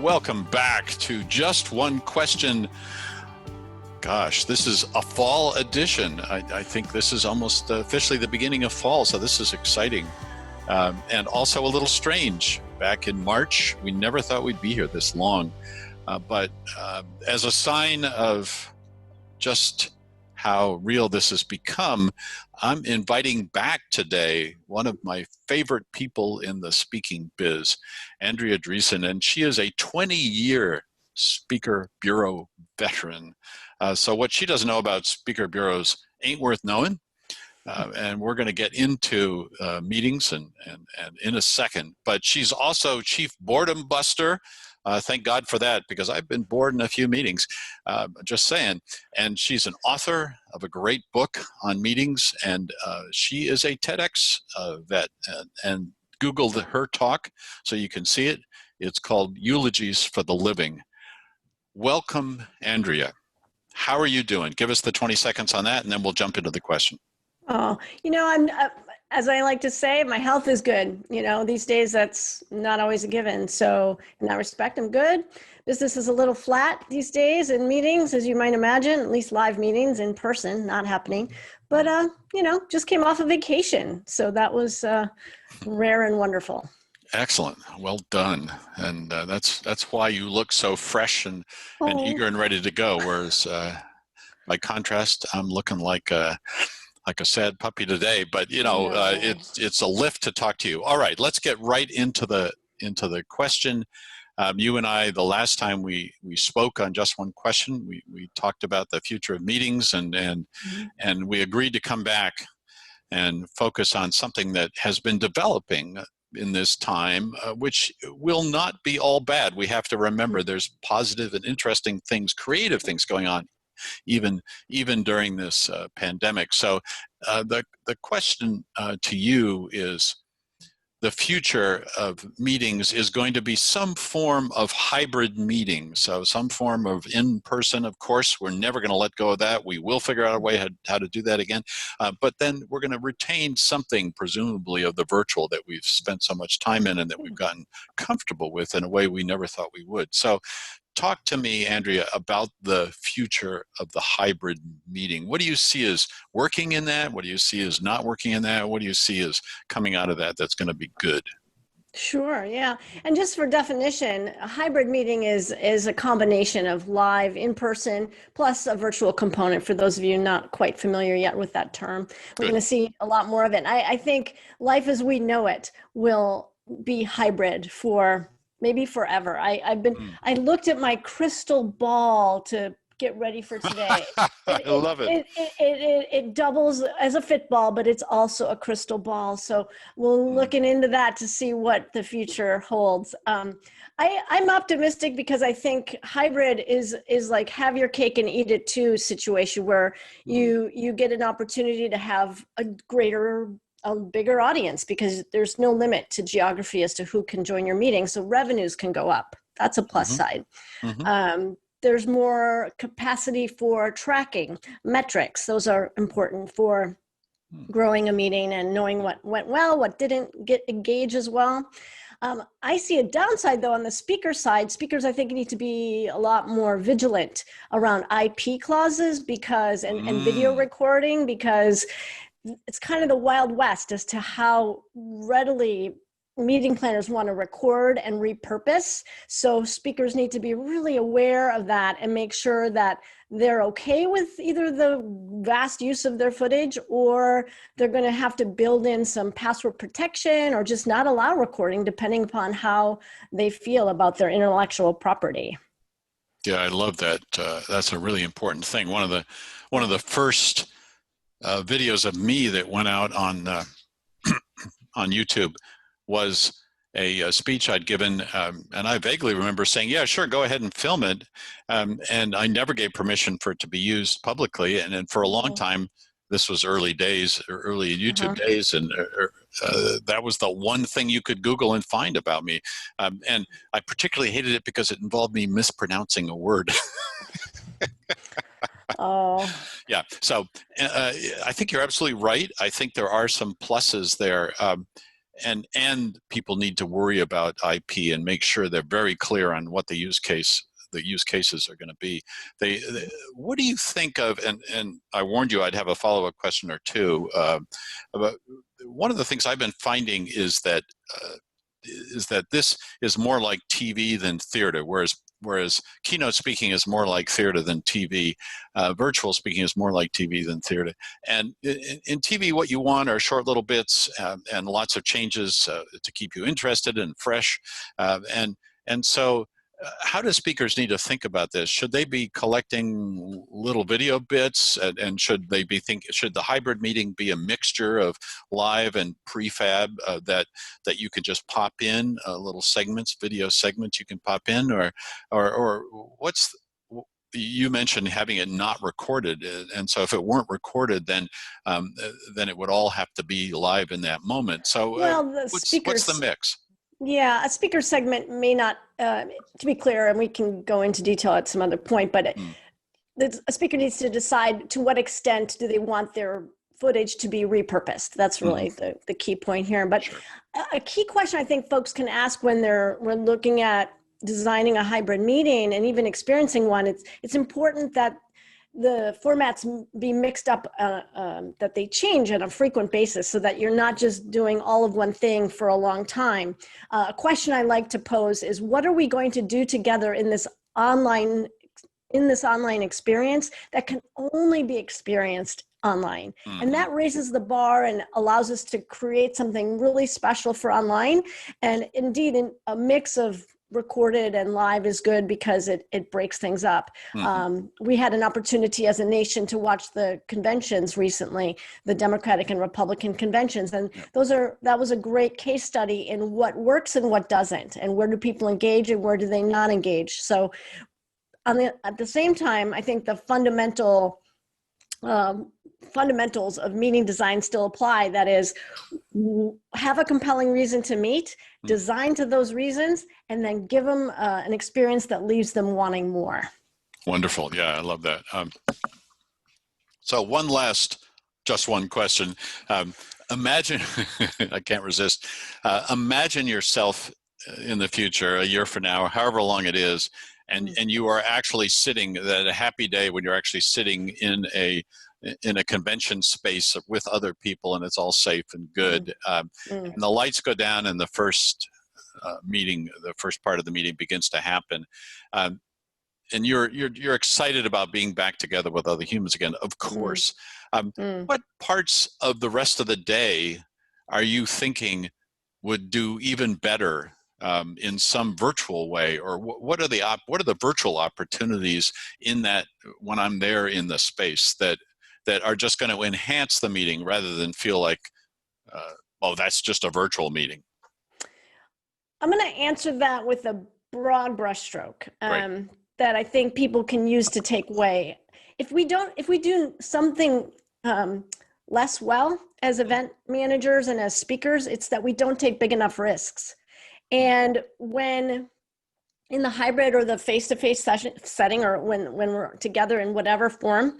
welcome back to Just One Question. Gosh, this is a fall edition. I think this is almost officially the beginning of fall, so this is exciting. And also a little strange. Back in March, we never thought we'd be here this long. But as a sign of just how real this has become, I'm inviting back today one of my favorite people in the speaking biz, Andrea Driessen, and she is a 20-year Speaker Bureau veteran. So what she doesn't know about Speaker Bureaus ain't worth knowing. And we're going to get into meetings and in a second. But she's also Chief Boredom Buster. Thank God for that, because I've been bored in a few meetings, just saying. And she's an author of a great book on meetings, and she is a TEDx vet. And Google her talk so you can see it. It's called Eulogies for the Living. Welcome, Andrea. How are you doing? Give us the 20 seconds on that, and then we'll jump into the question. Oh, I'm, as I like to say, my health is good. These days that's not always a given. So in that respect, I'm good. Business is a little flat these days in meetings, as you might imagine, at least live meetings in person, not happening. But, just came off a vacation. So that was rare and wonderful. Excellent. Well done. And that's why you look so fresh and eager and ready to go. Whereas by contrast, I'm looking like a sad puppy today, but it's a lift to talk to you. All right, let's get right into the question. You and I, the last time we spoke on Just One Question, we talked about the future of meetings, and we agreed to come back and focus on something that has been developing in this time, which will not be all bad. We have to remember there's positive and interesting things, creative things going on, even during this pandemic. So the question to you is, the future of meetings is going to be some form of hybrid meeting. So some form of in-person. Of course, we're never going to let go of that. We will figure out a way how to do that again. But then we're going to retain something, presumably, of the virtual that we've spent so much time in and that we've gotten comfortable with in a way we never thought we would. So talk to me, Andrea, about the future of the hybrid meeting. What do you see as working in that? What do you see as not working in that? What do you see as coming out of that that's going to be good? Sure, yeah. And just for definition, a hybrid meeting is a combination of live, in-person, plus a virtual component, for those of you not quite familiar yet with that term. We're going to see a lot more of it. I think life as we know it will be hybrid for maybe forever. I looked at my crystal ball to get ready for today. I love it. It doubles as a fitball, but it's also a crystal ball. So we're looking into that to see what the future holds. I'm optimistic because I think hybrid is like have your cake and eat it too situation, where you get an opportunity to have a bigger audience, because there's no limit to geography as to who can join your meeting. So revenues can go up. That's a plus side. There's more capacity for tracking metrics. Those are important for growing a meeting and knowing what went well, what didn't engage as well. I see a downside, though, on the speaker side. Speakers, I think, need to be a lot more vigilant around IP clauses and video recording, because it's kind of the Wild West as to how readily meeting planners want to record and repurpose. So speakers need to be really aware of that and make sure that they're okay with either the vast use of their footage, or they're going to have to build in some password protection or just not allow recording, depending upon how they feel about their intellectual property. Yeah, I love that. That's a really important thing. One of the first videos of me that went out on YouTube was a speech I'd given, and I vaguely remember saying, yeah, sure, go ahead and film it. And I never gave permission for it to be used publicly. And then for a long time, this was early YouTube days, and that was the one thing you could Google and find about me. And I particularly hated it because it involved me mispronouncing a word. Oh. Yeah, so I think you're absolutely right. I think there are some pluses there. and people need to worry about IP and make sure they're very clear on what the use cases are going to be. What do you think of, and I warned you I'd have a follow-up question or two, about one of the things I've been finding is that this is more like TV than theater, whereas keynote speaking is more like theater than TV, virtual speaking is more like TV than theater. And in TV, what you want are short little bits and lots of changes to keep you interested and fresh. And so how do speakers need to think about this? Should they be collecting little video bits, and should the hybrid meeting be a mixture of live and prefab that you can just pop in little segments, video segments you can pop in, or what's, you mentioned having it not recorded, and so if it weren't recorded, then it would all have to be live in that moment. So what's the mix? Yeah, a speaker segment may not, to be clear, and we can go into detail at some other point, but a speaker needs to decide to what extent do they want their footage to be repurposed. That's really the key point here. But sure. A key question I think folks can ask when we're looking at designing a hybrid meeting and even experiencing one, it's important that the formats be mixed up, that they change on a frequent basis so that you're not just doing all of one thing for a long time. A question I like to pose is, what are we going to do together in this online experience that can only be experienced online? And that raises the bar and allows us to create something really special for online. And indeed, in a mix of recorded and live is good because it breaks things up. We had an opportunity as a nation to watch the conventions recently, the Democratic and Republican conventions, and that was a great case study in what works and what doesn't, and where do people engage and where do they not engage. So at the same time, I think the fundamentals of meeting design still apply. That is, have a compelling reason to meet, design to those reasons, and then give them an experience that leaves them wanting more. Wonderful. Yeah, I love that. So just one question. Imagine, I can't resist, imagine yourself in the future, a year from now, however long it is, and you are actually sitting at a happy day when you're actually sitting in a convention space with other people, and it's all safe and good. And the lights go down, and the first part of the meeting begins to happen. And you're excited about being back together with other humans again, of course. What parts of the rest of the day are you thinking would do even better in some virtual way, or what are the virtual opportunities in that when I'm there in the space that are just going to enhance the meeting rather than feel like, that's just a virtual meeting? I'm going to answer that with a broad brushstroke that I think people can use to take away. If we do something less well as event managers and as speakers, it's that we don't take big enough risks. And when in the hybrid or the face-to-face setting, or when we're together in whatever form,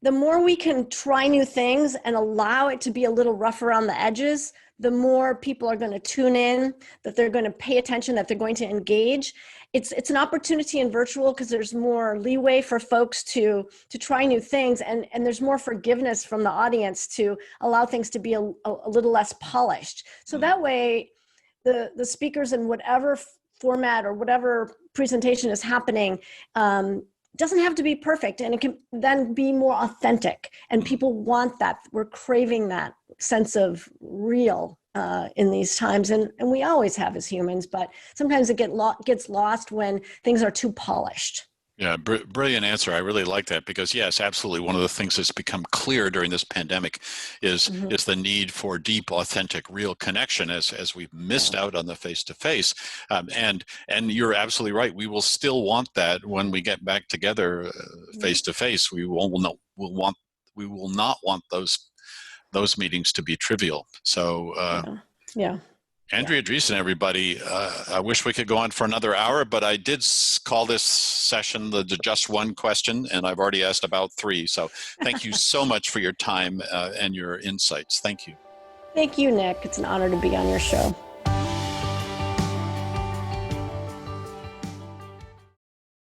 the more we can try new things and allow it to be a little rough around the edges, the more people are going to tune in, that they're going to pay attention, that they're going to engage. It's an opportunity in virtual because there's more leeway for folks to try new things, and there's more forgiveness from the audience to allow things to be a little less polished. So that way, the speakers in whatever format or whatever presentation is happening doesn't have to be perfect, and it can then be more authentic, and people want that. We're craving that sense of real in these times, and we always have as humans, but sometimes it gets lost when things are too polished. Yeah, brilliant answer. I really like that because, yes, absolutely. One of the things that's become clear during this pandemic is the need for deep, authentic, real connection as we've missed out on the face-to-face. And you're absolutely right. We will still want that when we get back together face-to-face. We will not want those meetings to be trivial. So, yeah. Andrea Driessen, everybody. I wish we could go on for another hour, but I did call this session the just one question, and I've already asked about 3. So thank you so much for your time and your insights. Thank you. Thank you, Nick. It's an honor to be on your show.